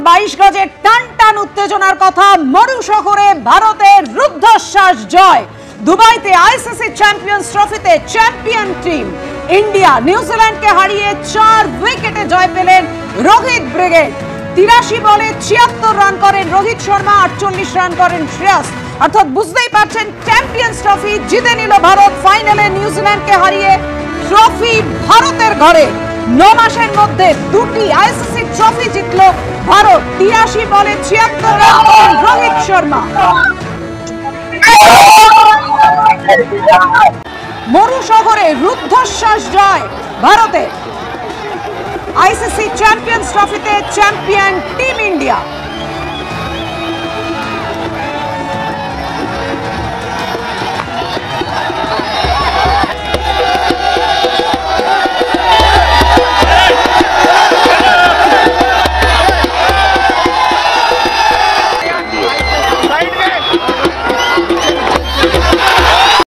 22 গজের টান টান উত্তেজনার কথা মরু শহরে ভারতের রুদ্ধশ্বাস জয়। দুবাইতে আইসিসি চ্যাম্পিয়ন্স ট্রফিতে চ্যাম্পিয়ন টিম ইন্ডিয়া নিউজিল্যান্ডকে হারিয়ে 4 উইকেটে জয় পেলেন রোহিত ব্রিগেড। 83 বলে 76 রান করেন রোহিত শর্মা, 48 রান করেন শ্রেয়স। অর্থাৎ বুঝতেই পারছেন চ্যাম্পিয়ন্স ট্রফি জিতে নিল ভারত। ফাইনালে নিউজিল্যান্ডকে হারিয়ে ট্রফি ভারতের ঘরে। 9 মাসের মধ্যে দুটি আইসিসি ট্রফি জিতল ভারত। 83 বলে 76 রান করেন রোহিত শর্মা। মরু শহরে রুদ্ধশ্বাস জয় ভারতের। আইসিসি চ্যাম্পিয়ন্স ট্রফিতে চ্যাম্পিয়ন টিম